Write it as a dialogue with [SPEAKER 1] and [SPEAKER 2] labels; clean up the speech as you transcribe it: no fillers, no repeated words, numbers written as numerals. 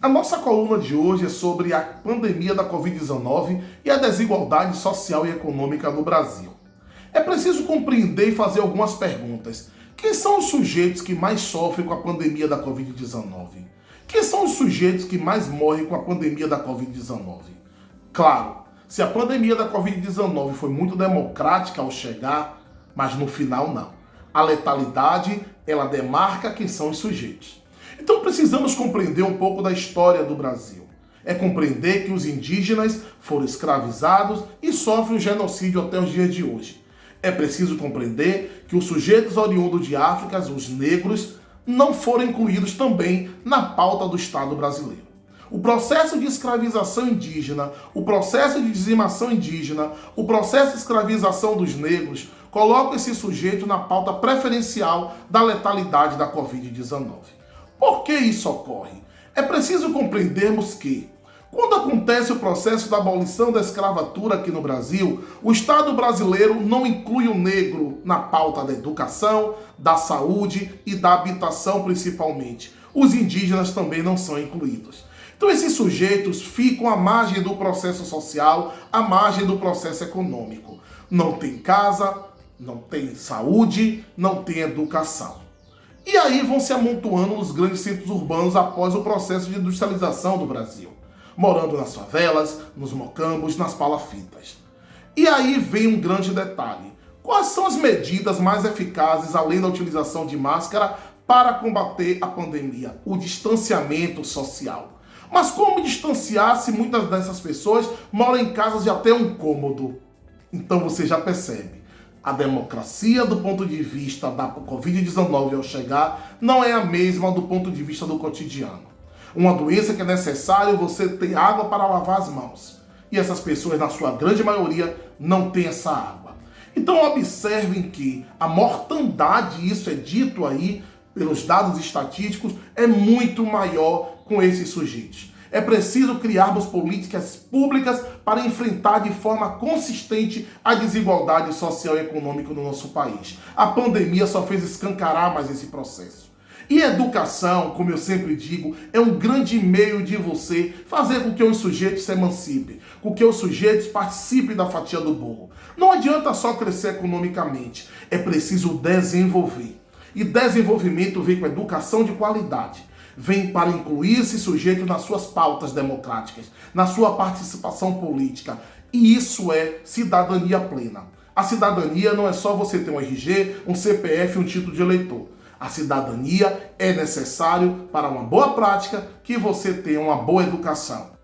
[SPEAKER 1] A nossa coluna de hoje é sobre a pandemia da Covid-19 e a desigualdade social e econômica no Brasil. É preciso compreender e fazer algumas perguntas. Quem são os sujeitos que mais sofrem com a pandemia da Covid-19? Quem são os sujeitos que mais morrem com a pandemia da Covid-19? Claro, se a pandemia da Covid-19 foi muito democrática ao chegar, mas no final não. A letalidade, ela demarca quem são os sujeitos. Então precisamos compreender um pouco da história do Brasil. É compreender que os indígenas foram escravizados e sofrem o genocídio até os dias de hoje. É preciso compreender que os sujeitos oriundos de África, os negros, não foram incluídos também na pauta do Estado brasileiro. O processo de escravização indígena, o processo de dizimação indígena, o processo de escravização dos negros colocam esse sujeito na pauta preferencial da letalidade da Covid-19. Por que isso ocorre? É preciso compreendermos que, quando acontece o processo da abolição da escravatura aqui no Brasil, o Estado brasileiro não inclui o negro na pauta da educação, da saúde e da habitação principalmente. Os indígenas também não são incluídos. Então esses sujeitos ficam à margem do processo social, à margem do processo econômico. Não tem casa, não tem saúde, não tem educação. E aí vão se amontoando nos grandes centros urbanos após o processo de industrialização do Brasil, morando nas favelas, nos mocambos, nas palafitas. E aí vem um grande detalhe. Quais são as medidas mais eficazes, além da utilização de máscara, para combater a pandemia? O distanciamento social. Mas como distanciar se muitas dessas pessoas moram em casas de até um cômodo? Então você já percebe. A democracia do ponto de vista da Covid-19 ao chegar não é a mesma do ponto de vista do cotidiano. Uma doença que é necessário você ter água para lavar as mãos. E essas pessoas, na sua grande maioria, não têm essa água. Então observem que a mortandade, isso é dito aí pelos dados estatísticos, é muito maior com esses sujeitos. É preciso criarmos políticas públicas para enfrentar de forma consistente a desigualdade social e econômica no nosso país. A pandemia só fez escancarar mais esse processo. E educação, como eu sempre digo, é um grande meio de você fazer com que os sujeitos se emancipem, com que os sujeitos participem da fatia do bolo. Não adianta só crescer economicamente, é preciso desenvolver. E desenvolvimento vem com educação de qualidade. Vem para incluir esse sujeito nas suas pautas democráticas, na sua participação política. E isso é cidadania plena. A cidadania não é só você ter um RG, um CPF e um título de eleitor. A cidadania é necessário para uma boa prática que você tenha uma boa educação.